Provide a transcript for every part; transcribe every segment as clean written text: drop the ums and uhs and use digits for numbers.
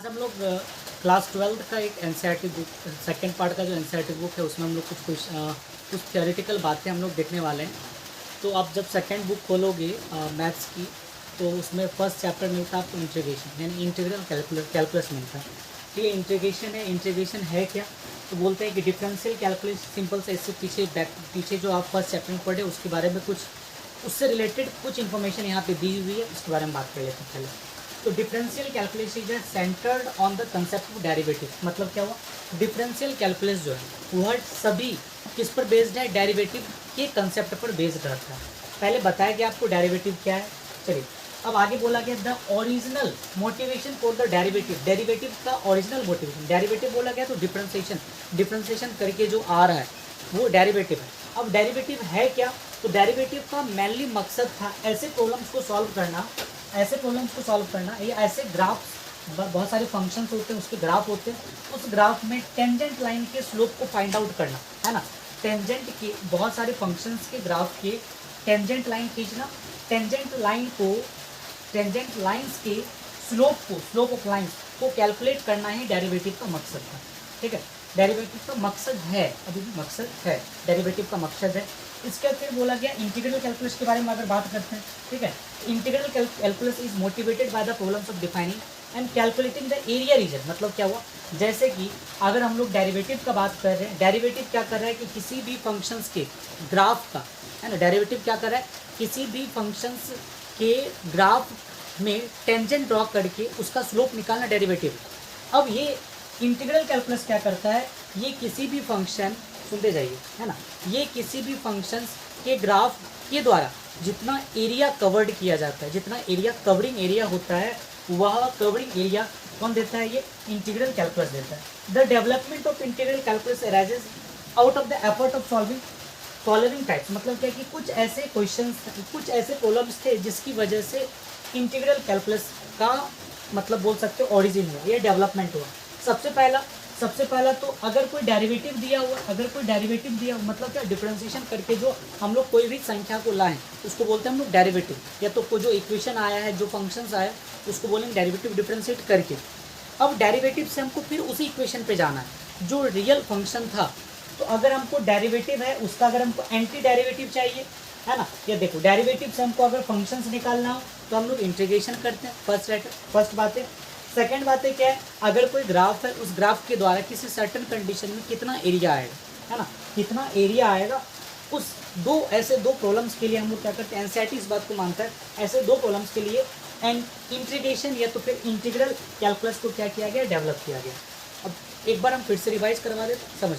आज हम लोग क्लास 12 का एक एनसीईआरटी बुक सेकंड पार्ट का जो एनसीईआरटी बुक है उसमें हम लोग कुछ थियोरेटिकल बातें हम लोग देखने वाले हैं। तो आप जब सेकंड बुक खोलोगे मैथ्स की, तो उसमें फर्स्ट चैप्टर मिलता है आपको इंटीग्रेशन, यानी इंटीग्रल कैलकुलस मिलता है। तो ये इंटीग्रेशन है क्या? तो बोलते हैं कि डिफरेंशियल कैलकुलस सिंपल से इससे पीछे जो आप फर्स्ट चैप्टर में पढ़े उसके बारे में कुछ उससे रिलेटेड कुछ इन्फॉर्मेशन यहाँ पे दी हुई है, उसके बारे में बात कर लेते हैं पहले। तो differential calculus is centred on the concept of derivative. मतलब क्या हुआ? डिफरेंशियल कैलकुलस जो है वह सभी किस पर बेस्ड है? डेरिवेटिव के कंसेप्ट पर बेस्ड रहता है। पहले बताया गया आपको डेरिवेटिव क्या है। चलिए अब आगे बोला गया the original motivation for the derivative. Derivative का ओरिजिनल मोटिवेशन, डेरिवेटिव बोला गया तो डिफरेंशिएशन करके जो आ रहा है वो डेरिवेटिव है। अब डेरिवेटिव है क्या? तो डेरिवेटिव का मेनली मकसद था ऐसे प्रॉब्लम्स को सॉल्व करना, या ऐसे ग्राफ्स, बहुत सारे फंक्शंस होते हैं उसके ग्राफ होते हैं, उस ग्राफ में टेंजेंट लाइन के स्लोप को फाइंड आउट करना है ना। टेंजेंट के बहुत सारे फंक्शंस के ग्राफ के टेंजेंट लाइन खींचना, टेंजेंट लाइंस के स्लोप ऑफ लाइंस को कैलकुलेट करना ही डेरिवेटिव का मकसद था। ठीक है, डेरिवेटिव का मकसद है, अभी भी मकसद है, डेरिवेटिव का मकसद है। इसके फिर बोला गया इंटीग्रल कैलकुलस के बारे में अगर बात करते हैं। ठीक है, integral calculus is motivated by the problems of defining and calculating the area region. मतलब क्या हुआ? जैसे कि अगर हम लोग डेरिवेटिव का बात कर रहे हैं, डेरिवेटिव क्या कर रहा है कि किसी भी फंक्शंस के ग्राफ का, है ना, डेरिवेटिव क्या कर रहा है? किसी भी फंक्शंस के ग्राफ में टेंजेंट ड्रॉ करके उसका स्लोप निकालना डेरिवेटिव। अब ये इंटीग्रल कैलकुलस क्या करता है? ये किसी भी फंक्शन, सुनते जाइए, है ना, ये किसी भी फंक्शंस के ग्राफ के द्वारा जितना एरिया कवर्ड किया जाता है, जितना एरिया कवरिंग एरिया होता है, वह कवरिंग एरिया कौन देता है? ये इंटीग्रल कैलकुलस देता है। The development of integral calculus arises out of the effort of solving following types. मतलब क्या कि कुछ ऐसे क्वेश्चंस, कुछ ऐसे प्रॉब्लम्स थे जिसकी वजह से इंटीग्रल कैलकुलस का मतलब बोल सकते हो ओरिजिन हुआ, ये डेवलपमेंट हुआ। सबसे पहला तो अगर कोई डेरिवेटिव दिया हुआ, मतलब क्या, डिफरेंशिएशन करके जो हम लोग कोई भी संख्या को लाएं उसको बोलते हैं हम लोग डेरिवेटिव। या तो कोई जो इक्वेशन आया है, जो फंक्शंस आया उसको बोलेंगे डेरिवेटिव, डिफरेंशिएट करके। अब डेरिवेटिव से हमको फिर उसी इक्वेशन पे जाना है जो रियल फंक्शन था। तो अगर हमको डेरिवेटिव है उसका, अगर हमको एंटी डेरिवेटिव चाहिए, है ना, ये देखो डेरिवेटिव से हमको अगर फंक्शंस निकालना हो तो हम लोग इंटीग्रेशन करते हैं। फर्स्ट बात है। सेकेंड बात है क्या है? अगर कोई ग्राफ है, उस ग्राफ के द्वारा किसी सर्टन कंडीशन में कितना एरिया आएगा, है ना, कितना एरिया आएगा, उस ऐसे दो प्रॉब्लम्स के लिए हम लोग क्या करते हैं, एनसीईआरटी इस बात को मानता है, ऐसे दो प्रॉब्लम्स के लिए एंड इंटीग्रेशन या तो फिर इंटीग्रल कैलकुलस को क्या किया गया? डेवलप किया गया। अब एक बार हम फिर से रिवाइज करवा देते, समझ।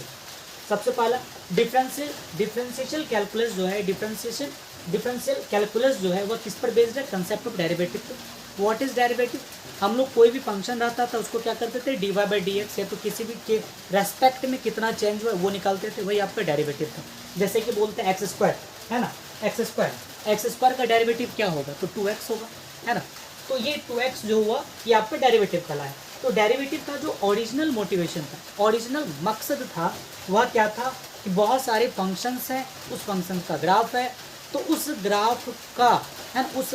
सबसे पहला डिफरेंशियल कैलकुलस जो है, डिफरेंशियल कैलकुलस जो है वह किस पर बेस्ड है? कंसेप्ट ऑफ डेरिवेटिव पे। What is derivative? हम लोग कोई भी फंक्शन रहता था उसको क्या करते थे? dy बाई डी एक्स, या तो किसी भी के रेस्पेक्ट में कितना चेंज हुआ वो निकालते थे, वही आपका डेरिवेटिव था। जैसे कि बोलते हैं एक्स स्क्वायर, है ना, एक्स स्क्वायर का डेरिवेटिव क्या होगा? तो 2x होगा, है ना। तो ये 2x जो हुआ ये आपका डेरिवेटिव कहलाया। तो डेरिवेटिव का जो ओरिजिनल मोटिवेशन था, ओरिजिनल मकसद था, वह क्या था कि बहुत सारे फंक्शंस हैं, उस फंक्शन का ग्राफ है, तो उस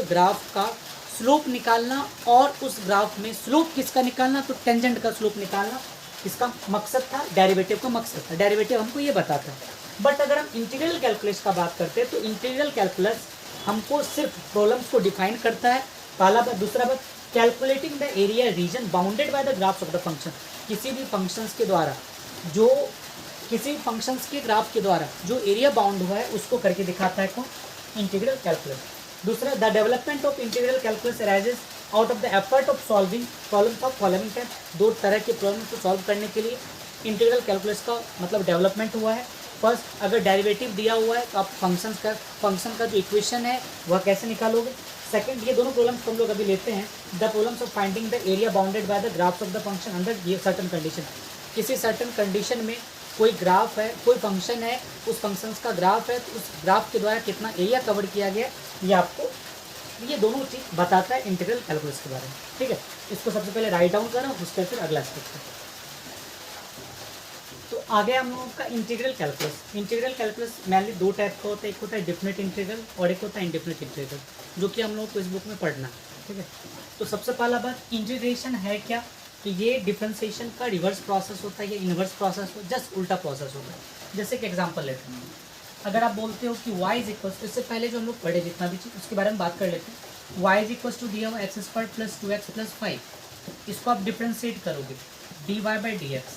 ग्राफ का स्लोप निकालना, और उस ग्राफ में स्लोप किसका निकालना? तो टेंजेंट का स्लोप निकालना, इसका मकसद था, डेरिवेटिव का मकसद था। डेरिवेटिव हमको ये बताता है। बट अगर हम इंटीग्रल कैलकुलस का बात करते हैं तो इंटीग्रल कैलकुलस हमको सिर्फ प्रॉब्लम्स को डिफाइन करता है, पहला बात। दूसरा बात, calculating the area reason bounded by the graphs of the function. किसी भी फंक्शंस के ग्राफ के द्वारा जो एरिया बाउंड हुआ है उसको करके दिखाता है कौन? Integral calculus. दूसरा, the development of integral calculus arises out of the effort of solving problems of following type. दो तरह के प्रॉब्लम को सॉल्व करने के लिए इंटीग्रल कैलकुलस का मतलब डेवलपमेंट हुआ है। फर्स्ट, अगर डेरिवेटिव दिया हुआ है तो आप फंक्शन का जो इक्वेशन है वह कैसे निकालोगे। सेकंड, ये दोनों प्रॉब्लम्स हम लोग अभी लेते हैं, the problems of finding the area bounded by the graphs of the function under ये सर्टन कंडीशन। किसी सर्टन कंडीशन में कोई ग्राफ है, कोई फंक्शन है, उस फंक्शन का ग्राफ है, तो उस ग्राफ के द्वारा कितना एरिया कवर किया गया, ये आपको ये दोनों चीज़ बताता है इंटीग्रल कैलकुलस के बारे में। ठीक है, इसको सबसे पहले राइट डाउन करो, उसके फिर अगला स्टेप करो। तो आगे हम लोगों का इंटीग्रल कैलकुलस मेनली दो टाइप का होता है, एक होता है डेफिनेट इंटीग्रल और एक होता है इनडेफिनेट इंटीग्रल, जो कि हम लोग को इस बुक में पढ़ना है। ठीक है, तो सबसे पहला बात, इंटीग्रेशन है क्या? तो ये डिफरेंशिएशन का रिवर्स प्रोसेस होता है, ये इन्वर्स प्रोसेस होता है, जस्ट उल्टा प्रोसेस होता है। जैसे कि एग्जांपल लेते हैं, अगर आप बोलते हो कि y इज इक्वल, इससे पहले जो हम लोग पढ़े जितना भी चीज़ उसके बारे में बात कर लेते हैं। y इज इक्वल टू दिया हुआ x square plus 2x plus 5, इसको आप डिफ्रेंशिएट करोगे dy बाई डी एक्स,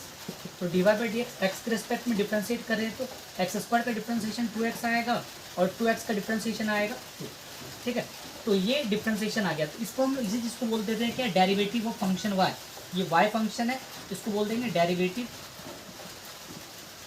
तो dy by d x x के रिस्पेक्ट में डिफ्रेंशिएट कर रहे हैं तो एक्स स्क्वायर का डिफ्रेंशिएशन 2x आएगा और 2x का डिफ्रेंशिएशन आएगा 2, ठीक है। तो ये डिफ्रेंशिएशन आ गया, तो इसको हम इसी चीज़ को बोल देते हैं क्या, डेरिवेटिव ऑफ फंक्शन y। ये y फंक्शन है, इसको बोल देंगे derivative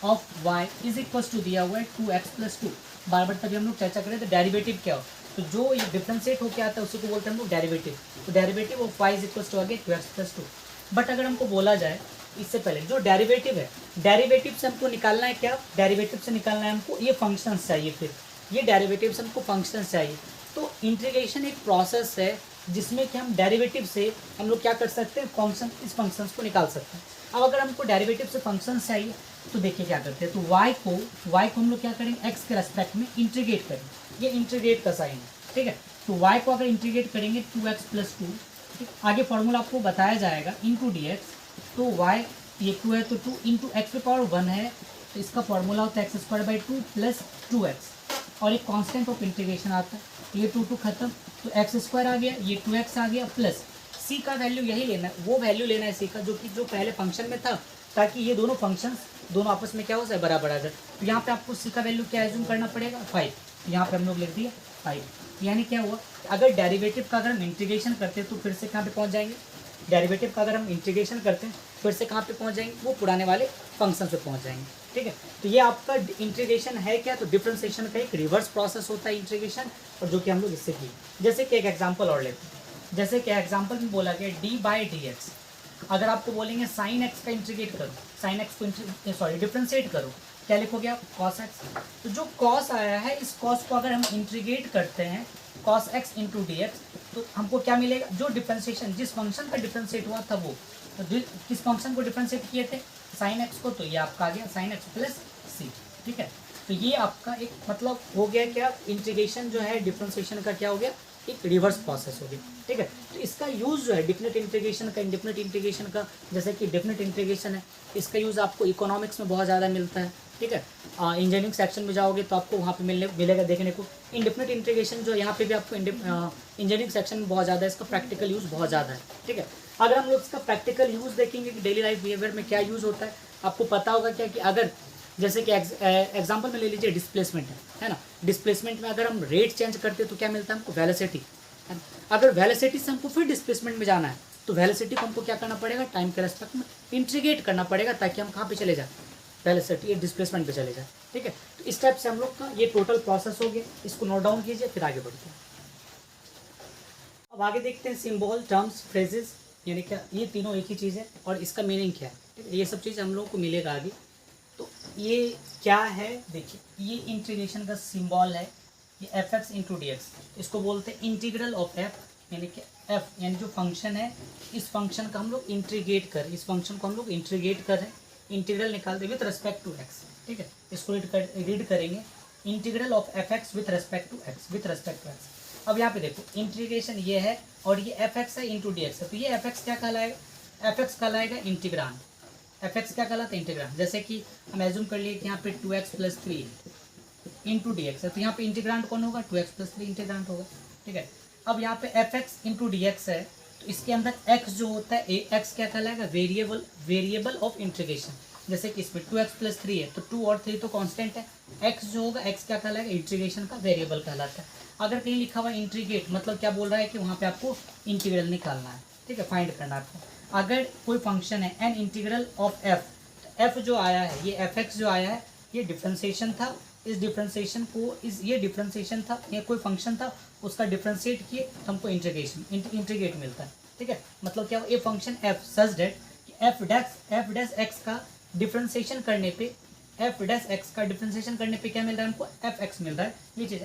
of y is equal to दिया हुआ है 2x प्लस 2। बार बार तभी हम लोग चर्चा करें तो डेरिवेटिव क्या हो, तो जो ये डिफ्रेंशिएट होकर आता है उसी को बोलते हैं हम लोग डेरिवेटिव। तो derivative of y is equal to आगे 2x प्लस 2। बट अगर हमको बोला जाए इससे पहले जो डेरिवेटिव है, डेरिवेटिव से हमको निकालना है क्या, डेरिवेटिव से निकालना है हमको ये फंक्शंस चाहिए, फिर ये डेरिवेटिव से हमको फंक्शंस चाहिए। तो इंटीग्रेशन एक प्रोसेस है जिसमें कि हम डेरिवेटिव से हम लोग क्या कर सकते हैं, फंक्शन, इस फंक्शंस को निकाल सकते हैं। अब अगर हमको डेरिवेटिव से फंक्शंस चाहिए तो देखिए क्या करते हैं, तो y को हम लोग क्या करेंगे, x के रेस्पेक्ट में इंटीग्रेट करेंगे, ये इंटीग्रेट का साइन है, ठीक है। तो y को अगर इंटीग्रेट करेंगे 2x प्लस 2, ठीक, आगे फॉर्मूला आपको बताया जाएगा इंटू डी एक्स। तो y ये 2 है तो 2 इंटू एक्स पावर 1 है, तो इसका फॉर्मूला होता है x square by 2 plus 2x और एक कांस्टेंट ऑफ इंटीग्रेशन आता है, ये 2 खत्म, तो एक्स स्क्वायर आ गया, ये 2x आ गया, प्लस सी का वैल्यू यही लेना है, वो वैल्यू लेना है सी का जो पहले फंक्शन में था, ताकि ये दोनों फंक्शंस दोनों आपस में क्या हो जाए, बराबर आ जाए। तो यहाँ पे आपको सी का वैल्यू क्या एज्यूम करना पड़ेगा, 5। यहाँ पे हम लोग लिख दिया 5, यानी क्या हुआ, अगर डेरिवेटिव का अगर हम इंटीग्रेशन करते हैं तो फिर से कहाँ पे पहुँच जाएंगे, डेरिवेटिव का अगर हम इंटीग्रेशन करते हैं फिर से कहाँ पे पहुँच जाएंगे, वो पुराने वाले फंक्शन पे पहुँच जाएंगे, ठीक है। तो ये आपका इंटीग्रेशन है क्या, तो डिफरेंशिएशन का एक रिवर्स प्रोसेस होता है इंटीग्रेशन, और जो कि हम लोग इससे किए। जैसे कि एक एग्जांपल और लेते हैं, जैसे कि एग्जांपल में बोला गया डी बाई डी एक्स, अगर आपको बोलेंगे साइन एक्स का इंटीग्रेट करो, साइन एक्स को डिफ्रेंशिएट करो, क्या लिखोगे आप, कॉस एक्स। तो जो कॉस आया है, इस कॉस को अगर हम इंटीग्रेट करते हैं cos x into D x, तो हमको क्या मिलेगा, जो डिफ्रेंशिएशन जिस फंक्शन का डिफ्रेंशिएट हुआ था वो, तो किस फंक्शन को डिफ्रेंशिएट किए थे, साइन एक्स को, तो ये आपका आ गया साइन एक्स प्लस सी, ठीक है। तो ये आपका एक मतलब हो गया क्या, इंटीग्रेशन जो है डिफ्रेंशिएशन का क्या हो गया, एक रिवर्स प्रोसेस हो गया, ठीक है। तो इसका यूज़ जो है डिफिनिट इंटीग्रेशन का, इंडेफिनिट इंटीग्रेशन का, जैसे कि डेफिनिट इंटीग्रेशन है, इसका यूज़ आपको इकोनॉमिक्स में बहुत ज़्यादा मिलता है, ठीक है। इंजीनियरिंग सेक्शन में जाओगे तो आपको वहाँ पे मिलेगा देखने को। इंडेफिनिट इंटीग्रेशन जो यहाँ पे भी आपको इंजीनियरिंग सेक्शन में बहुत ज़्यादा है, इसका प्रैक्टिकल यूज़ बहुत ज़्यादा है, ठीक है। अगर हम लोग इसका प्रैक्टिकल यूज़ देखेंगे कि डेली लाइफ बिहेवियर में क्या यूज़ होता है, आपको पता होगा क्या कि अगर जैसे कि एग्जांपल में ले लीजिए डिस्प्लेसमेंट है ना, डिस्प्लेसमेंट में अगर हम रेट चेंज करते हैं तो क्या मिलता है हमको, वेलोसिटी, है ना। अगर वेलोसिटी से हमको फिर डिस्प्लेसमेंट में जाना है तो वेलोसिटी को हमको क्या करना पड़ेगा, टाइम के रेस्पेक्ट में इंटीग्रेट करना पड़ेगा, ताकि हम कहाँ पे चले जाए, वेलोसिटी ये डिस्प्लेसमेंट पे चले जाए, ठीक है। तो इस टाइप से हम लोग का ये टोटल प्रोसेस हो गया, इसको नोट डाउन कीजिए, फिर आगे बढ़ते हैं। अब आगे देखते हैं सिंबल, टर्म्स, फ्रेजेस, यानी क्या, ये तीनों एक ही चीज़ है और इसका मीनिंग क्या है, ठीक है। ये सब चीज़ हम लोग को मिलेगा आगे। तो ये क्या है, देखिए ये इंटीग्रेशन का सिंबल है, ये F x into D x, इसको बोलते हैं इंटीग्रल ऑफ एफ, यानी कि एफ यानी जो फंक्शन है, इस फंक्शन का हम लोग इंटीग्रेट कर, इस फंक्शन को हम लोग इंटीग्रेट कर रहे हैं, इंटीग्रल निकालते विथ रेस्पेक्ट टू एक्स, ठीक है। इसको रीड करेंगे, integral of F X with respect to X, with respect to X. अब यहाँ पे देखो इंटीग्रेशन ये है और ये एफ एक्स है इंटू डी एक्स है, तो ये एफ एक्स क्या कहलाएगा, एफ एक्स कहलाएगा इंटीग्रांड, एफ एक्स क्या कहलाता है, इंटीग्रांड। जैसे कि हम एज्यूम कर लिए कि यहाँ पे 2x plus 3 into D X है, तो यहाँ पे इंटीग्रांड कौन होगा, 2x प्लस 3 इंटीग्रांड होगा, ठीक है। अब यहाँ पे F x into D X है, तो इसके अंदर x जो होता है, x क्या कहलाएगा, वेरिएबल ऑफ इंटीग्रेशन। जैसे कि इसमें 2x प्लस 3 है, तो 2 और 3 तो कांस्टेंट है, x जो होगा, x क्या कहलाएगा, इंटीग्रेशन का वेरिएबल कहलाता है। अगर कहीं लिखा हुआ इंटीग्रेट, मतलब क्या बोल रहा है कि वहाँ पे आपको इंटीग्रल निकालना है, ठीक है, फाइंड करना है आपको। अगर कोई फंक्शन है an integral of F, F जो आया है, ये एफ एक्स जो आया है, ये डिफ्रेंशिएशन था, इस डिफ्रेंशिएशन को ये डिफ्रेंशिएशन था, ये कोई फंक्शन था, उसका डिफ्रेंशिएट किए तो हमको इंटीग्रेट मिलता है, ठीक है। मतलब क्या, ये फंक्शन एफ सच डेट एफ डैश एक्स का डिफ्रेंशिएशन करने पे, एफ डैश एक्स का डिफ्रेंशिएशन करने पे क्या मिल रहा है हमको, एफ एक्स मिल रहा है। ये चीज़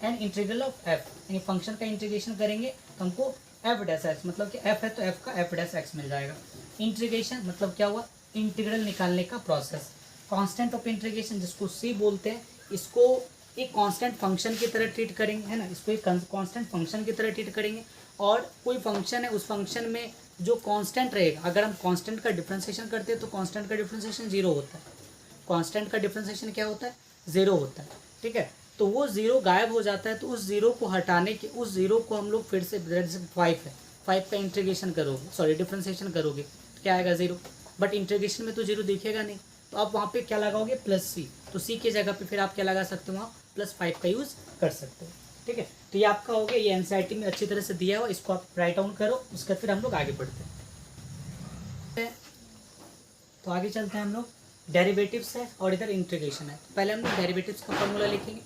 एन इंटीग्रल ऑफ एफ, यानी फंक्शन का इंटीग्रेशन करेंगे तो हमको एफ डैश एक्स, मतलब कि एफ है तो एफ का एफ डैश एक्स मिल जाएगा। इंटीग्रेशन मतलब क्या हुआ, इंटीग्रल निकालने का प्रोसेस। कांस्टेंट ऑफ इंटीग्रेशन जिसको सी बोलते हैं, इसको एक कांस्टेंट फंक्शन की तरह ट्रीट करेंगे, है ना, इसको एक कांस्टेंट फंक्शन की तरह ट्रीट करेंगे। और कोई फंक्शन है, उस फंक्शन में जो कांस्टेंट रहेगा, अगर हम कांस्टेंट का डिफरेंशिएशन करते हैं तो कांस्टेंट का डिफरेंशिएशन जीरो होता है, कांस्टेंट का डिफरेंशिएशन क्या होता है, जीरो होता है, ठीक है। तो वो जीरो गायब हो जाता है, तो उस जीरो को हटाने के, उस जीरो को हम लोग फिर से, जैसे 5 है, 5 का इंटीग्रेशन करोगे, सॉरी डिफरेंशिएशन करोगे तो क्या आएगा जीरो, बट इंटीग्रेशन में तो जीरो दिखेगा नहीं, तो आप वहाँ पे क्या लगाओगे, प्लस सी, तो सी की जगह पे फिर आप क्या लगा सकते हो, वहाँ +5 का यूज़ कर सकते हो, ठीक है। तो ये आपका हो गया, ये एनसीईआरटी में अच्छी तरह से दिया हुआ, इसको आप राइट डाउन करो, उसके बाद फिर हम लोग आगे बढ़ते हैं। तो आगे चलते हैं हम लोग, डेरिवेटिव्स है और इधर इंटीग्रेशन है। तो पहले हम लोग डेरिवेटिव्स का फॉर्मूला लिखेंगे।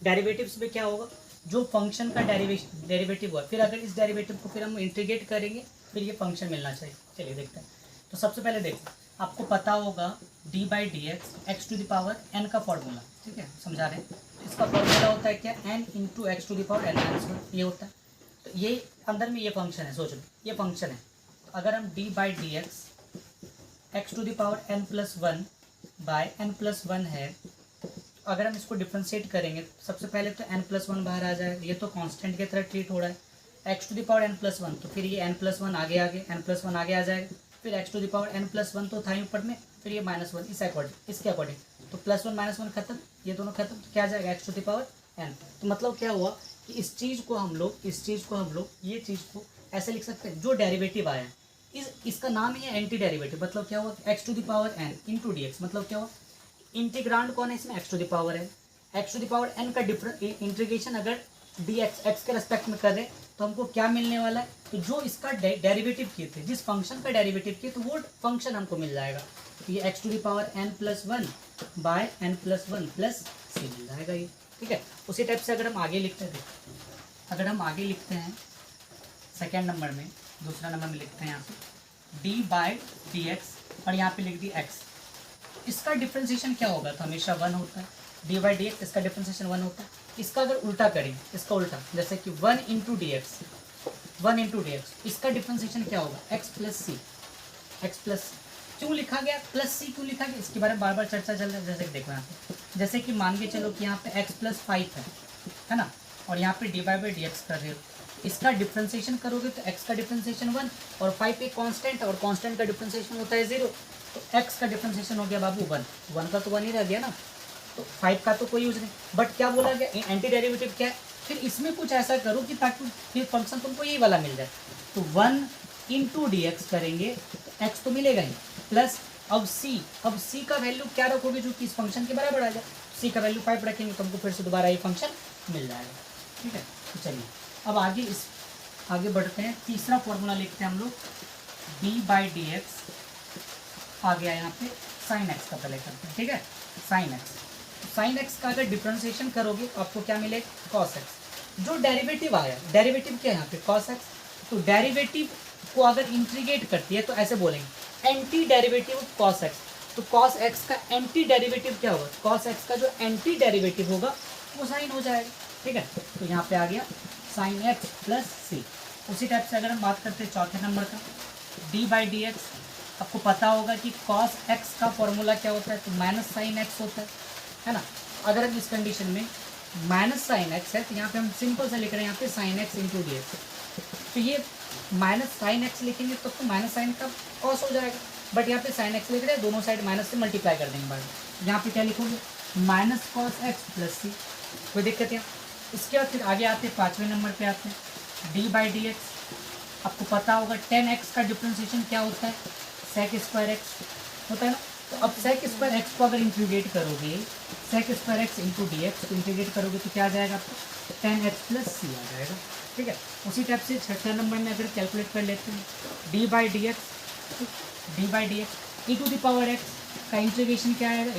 डेरिवेटिव्स में क्या होगा, जो फंक्शन का डेरिवेटिव हुआ, फिर अगर इस डेरिवेटिव को फिर हम इंटीग्रेट करेंगे, फिर ये फंक्शन मिलना चाहिए। चलिए देखते हैं। तो सबसे पहले देखो, आपको पता होगा d/dx x⁴n का फॉर्मूला, ठीक है, समझा रहे हैं। तो इसका फॉर्मूला होता है क्या, n × x⁴n−1, ये होता है। तो ये अंदर में ये फंक्शन है, सोच लो ये फंक्शन है। तो अगर हम d/dx x⁴n+1 n+1 है, तो अगर हम इसको डिफ्रेंशिएट करेंगे, सबसे पहले तो n+1 बाहर आ जाएगा, ये तो कांस्टेंट की तरह ट्रीट हो रहा है, x⁴n+1, तो फिर ये n+1 आगे n+1 आगे आ जाएगा, फिर x⁴n+1 तो था ही ऊपर में, फिर ये -1 इस अकॉर्डिंग, इसके अकॉर्डिंग, तो +1 -1 खत्म, ये दोनों खत्म, तो क्या आ जाएगा x⁴n। तो मतलब क्या हुआ कि इस चीज़ को हम लोग ये चीज़ को ऐसे लिख सकते हैं, जो डेरिवेटिव आया इसका नाम ही है एंटी डेरिवेटिव। मतलब क्या हुआ, x⁴n × dx, मतलब क्या हुआ, इंटीग्रांड कौन है इसमें, x⁴n, x⁴n का इंटीग्रेशन अगर dx x के रेस्पेक्ट में कर रहे तो हमको क्या मिलने वाला है, तो जो इसका डेरिवेटिव किए थे, जिस फंक्शन का डेरिवेटिव किए, तो वो फंक्शन हमको मिल जाएगा। तो ये x⁴n+1 n+1 प्लस c मिल जाएगा ये, ठीक है। उसी टाइप से अगर हम आगे लिखते हैं, अगर हम आगे लिखते हैं सेकेंड नंबर में, दूसरा नंबर में लिखते हैं यहाँ पे d/dx और यहाँ पे लिख दी x, इसका डिफ्रेंशिएशन क्या होगा, तो हमेशा 1 होता है, d/dx इसका डिफ्रेंशिएशन 1 होता है। इसका अगर उल्टा करें, इसका उल्टा, जैसे कि 1 × dx, इसका डिफ्रेंशिएशन क्या होगा, x प्लस सी। क्यों लिखा गया प्लस सी, क्यों लिखा गया, इसके बारे में बार बार चर्चा चल रहा है। जैसे कि देखो यहाँ पे, जैसे कि मान के चलो कि यहाँ पे x+5 है ना, और यहाँ पे dy/dx कर रहे हो, इसका डिफ्रेंशिएशन करोगे तो x का डिफ्रेंशिएशन 1 और 5 एक कांस्टेंट है, और कांस्टेंट का डिफ्रेंशिएशन होता है 0, तो x का डिफ्रेंशिएशन हो गया बाबू 1 का तो 1 ही रह गया ना, तो 5 का तो कोई यूज नहीं। बट क्या बोला गया, एंटी डेरिवेटिव क्या है, फिर इसमें कुछ ऐसा करो कि ताकि फिर फंक्शन तुमको यही वाला मिल जाए। तो 1 × dx करेंगे तो x तो मिलेगा ही, प्लस अब c का वैल्यू क्या रखोगे जो कि इस फंक्शन के बराबर आ जाए, c का वैल्यू 5 रखेंगे तो हमको फिर से दोबारा ये फंक्शन मिल जाएगा, ठीक है। तो चलिए अब आगे बढ़ते हैं, तीसरा फॉर्मूला लिखते हैं हम लोग, d/dx आ गया यहाँ पे sin x का पहले करते हैं, ठीक है, sin x का अगर डिफ्रेंशिएशन करोगे तो आपको क्या मिलेगा, cos x। जो डेरिवेटिव आया, डेरिवेटिव क्या है यहाँ पे, cos x, तो डेरिवेटिव को अगर इंटीग्रेट करती है तो ऐसे बोलेंगे एंटी डेरिवेटिव cos x। तो cos x का एंटी डेरिवेटिव क्या होगा, cos x का जो एंटी डेरिवेटिव होगा वो साइन हो जाएगा, ठीक है। तो यहाँ पे आ गया sin x प्लस c। उसी टाइप से अगर हम बात करते हैं चौथे नंबर का, d/dx, आपको पता होगा कि cos x का फॉर्मूला क्या होता है, तो -sin x होता है ना। अगर हम इस कंडीशन में -sin x है तो यहाँ पे हम सिंपल से लिख रहे हैं यहाँ पे sin x × dx, तो ये -sin x लिखेंगे तो -sin का cos हो जाएगा, बट यहाँ पे sin x लिख रहे हैं, दोनों साइड माइनस से मल्टीप्लाई कर देंगे बाद में। यहाँ पे क्या लिखोगे, -cos x प्लस c, कोई दिक्कत है। इसके बाद फिर आगे आते हैं, पाँचवें नंबर पे आते हैं, d/dx, आपको पता होगा 10x का डिफ्रेंशिएशन क्या होता है, sec² x होता है ना। तो अब sec² x को अगर इंटीग्रेट करोगे, sec² x × dx को इंटीग्रेट करोगे तो क्या आ जाएगा आपको, 10x प्लस c आ जाएगा, ठीक है। उसी टाइप से छठे नंबर में अगर कैलकुलेट कर लेते हैं, d/dx e⁴x का इंटीग्रेशन क्या आएगा,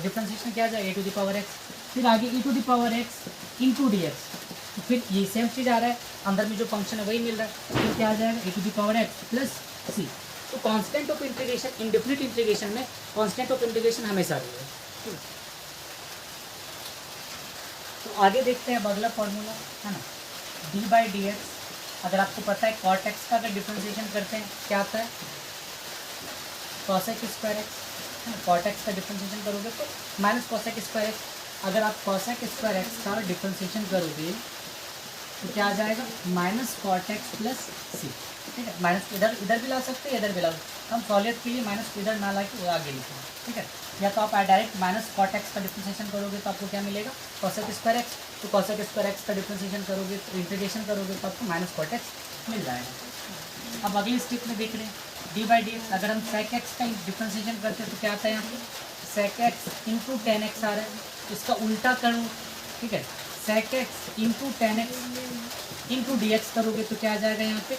डिफ्रेंशिएशन क्या आ जाएगा, e⁴x, फिर आगे e⁴x × dx, तो फिर ये सेम चीज़ आ रहा है, अंदर में जो फंक्शन है वही मिल रहा है, फिर क्या आ जाएगा, e⁴x प्लस c। तो constant of integration, indefinite integration में कांस्टेंट ऑफ इंटीग्रेशन हमेशा रहेगा। तो आगे देखते हैं अब अगला फॉर्मूला है ना, d/dx, अगर आपको पता है cot x का अगर डिफ्रेंशिएशन करते हैं क्या आता है, cosec² x है ना, cot x का डिफ्रेंशिएशन करोगे तो -cosec²x, अगर आप cosec² x का डिफ्रेंशिएशन करोगे तो क्या आ जाएगा, -cot x प्लस c। ठीक है, माइनस को इधर इधर भी ला सकते हैं, इधर भी ला सकते। हम सॉलिड के लिए माइनस को इधर ना ला के आगे लिखेंगे, ठीक है। या तो आप डायरेक्ट माइनस कॉट एक्स का डिफ्रेंशिएशन करोगे तो आपको क्या मिलेगा, कॉसेक स्क्वायर एक्स। तो कॉसेक स्क्वायर एक्स का डिफ्रेंशिएशन करोगे तो इंटीग्रेशन करोगे तो आपको माइनस कॉट एक्स मिल जाएगा। अब अगली स्टेप में देख रहे हैं डी बाई डी एक्स। अगर हम सेक एक्स का डिफ्रेंशिएशन करते हैं तो क्या आता है यहाँ पे, sec x into tan x आ रहा है। इसका उल्टा करूँ, ठीक है, sec x into tan x into D x करोगे तो क्या आ जाएगा यहाँ पे,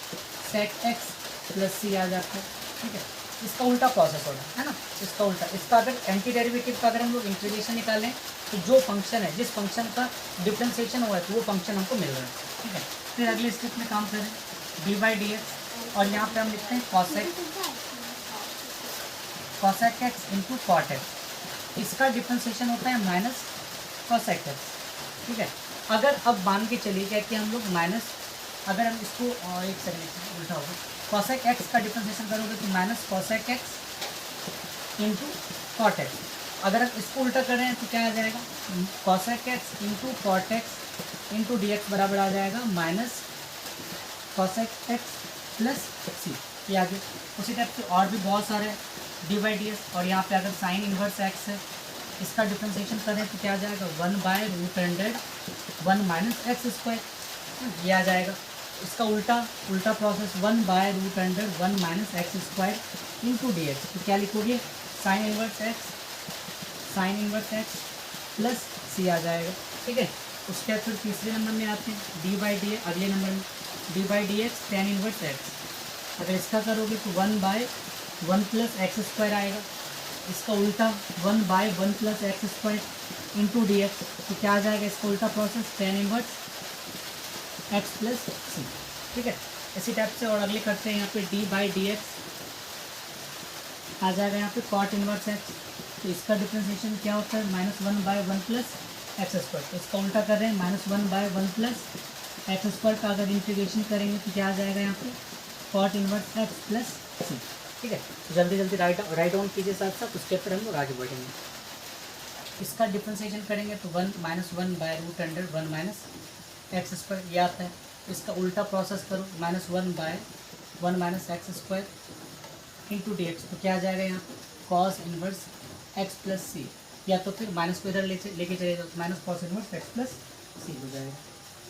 सेक एक्स प्लस सी आ जाता है, ठीक है। इसका उल्टा प्रोसेस होगा, है ना, इसका उल्टा। इसका अगर एंटी डेरिवेटिव का अगर हम लोग इंटीग्रेशन निकालें तो जो फंक्शन है, जिस फंक्शन का डिफ्रेंशिएशन हुआ है तो वो फंक्शन हमको मिल रहा है, ठीक है। फिर अगले स्टेप में काम करें डी बाई डी एक्स, और यहाँ पे हम लिखते हैं cosec X into cot X. इसका डिफ्रेंशिएशन होता है माइनस कॉसेक एक्स, ठीक है। अगर अब मान के चलिए क्या कि हम लोग माइनस, अगर हम इसको एक सेकंड उल्टा होगा, कॉसेक एक्स का डिफ्रेंशिएशन करोगे तो minus cosec X into cot X. अगर हम इसको उल्टा कर रहे हैं तो क्या आ जाएगा, cosec X into cot X into D X बराबर आ जाएगा minus cosec X plus C. ये आगे उसी टाइप से और भी बहुत सारे डी बाई डी एक्स। और यहाँ पे अगर साइन इनवर्स एक्स है, इसका डिफ्रेंशिएशन करें तो क्या आ जाएगा, 1/√100 1 माइनस एक्स स्क्वायर, ये आ जाएगा। इसका उल्टा process 1/√100 1 minus x square into D x. तो क्या लिखोगे, साइन इनवर्स एक्स प्लस सी आ जाएगा, ठीक है। उसके बाद फिर तीसरे नंबर में आते हैं डी बाई डी, अगले नंबर में D by d x ten inverse x. अगर इसका करोगे तो 1/1 प्लस एक्स स्क्वायर आएगा। इसका उल्टा 1/1 plus x square into D x. तो क्या आ जाएगा, इसका उल्टा process tan inverse x plus C, ठीक है। इसी टाइप से और अगले करते हैं यहाँ पे डी बाई डी एक्स आ जाएगा यहाँ पे कॉट इनवर्स एक्स। तो इसका डिफ्रेंशिएशन क्या होता है, -1/1 प्लस एक्स स्क्वायर। तो इसका उल्टा कर रहे हैं -1/1 प्लस एक्स स्क्वायर का अगर इंटीग्रेशन करेंगे तो क्या आ जाएगा यहाँ पे, cot inverse x plus C, ठीक है। तो जल्दी जल्दी राइट डाउन कीजिए साथ साथ, उसके फिर हम लोग आगे बढ़ेंगे। इसका डिफ्रेंशिएशन करेंगे तो 1/√100 1 माइनस एक्स स्क्वायर ये आता है। इसका उल्टा प्रोसेस करो, -1/1 minus x square into D x. तो क्या आ जाएगा यहाँ पे, cos inverse x plus C. या तो फिर माइनस को इधर लेके चले जाओ, minus cos inverse x plus C हो जाएगा,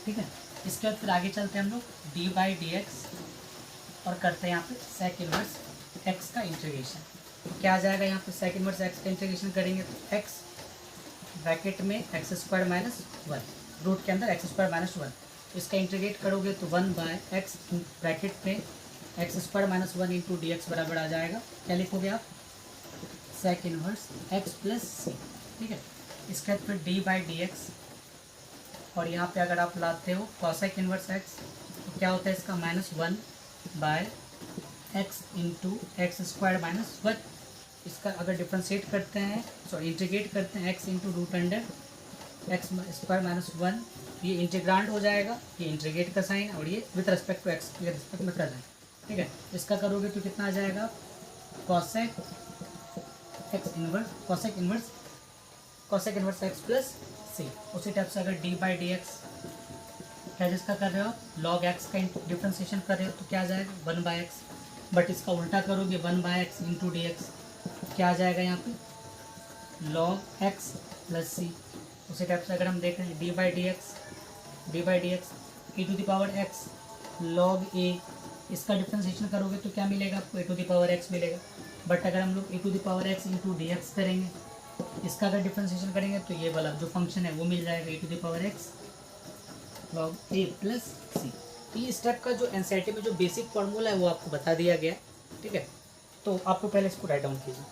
ठीक है। इसके बाद फिर आगे चलते हैं हम लोग डी बाई डी एक्स और करते हैं यहाँ पे सेक इनवर्स एक्स का इंटीग्रेशन। तो क्या आ जाएगा यहाँ पे, सेक इनवर्स एक्स का इंटीग्रेशन करेंगे तो एक्स ब्रैकेट में एक्स स्क्वायर माइनस 1, रूट के अंदर एक्स स्क्वायर माइनस 1। इसका इंटीग्रेट करोगे तो 1/x ब्रैकेट में x square minus 1 into D X बराबर आ जाएगा। क्या लिखोगे आप, sec inverse x plus C, ठीक है। इसके बाद फिर डी बाई डी एक्स, और यहाँ पे अगर आप लाते हो कॉसेक इनवर्स एक्स तो क्या होता है इसका, -1/x into x square minus 1। इसका अगर डिफ्रेंशिएट करते हैं, सॉरी इंटीग्रेट करते हैं x into √100 x square minus 1, ये इंटीग्रांड हो जाएगा, ये इंटीग्रेट का साइन, और ये विथ रेस्पेक्ट टू एक्स के रिस्पेक्ट में कर रहे हैं, ठीक है। इसका करोगे तो कितना आ जाएगा, कॉसेक इनवर्स एक्स प्लस सी। उसी टाइप से अगर डी बाई डी एक्स क्या जिसका कर रहे हो आप, लॉग एक्स का डिफ्रेंशिएशन कर रहे हो तो क्या आ जाएगा, 1/x। बट इसका उल्टा करोगे 1/x इंटू डी एक्स, क्या आ जाएगा यहाँ पे, लॉग एक्स प्लस सी। उसी टाइप से अगर हम देख रहे हैं d by d x e to the power x log a, इसका डिफ्रेंशिएशन करोगे तो क्या मिलेगा आपको, e to the power x मिलेगा। बट अगर हम लोग e to the power x into D x करेंगे, इसका अगर डिफ्रेंशिएशन करेंगे तो ये वाला जो फंक्शन है वो मिल जाएगा, e to the power x log a plus c. तो ये स्टेप का जो एनसीईआरटी में जो बेसिक फॉर्मूला है वो आपको बता दिया गया है, ठीक है। तो आपको पहले इसको राइट डाउन कीजिए।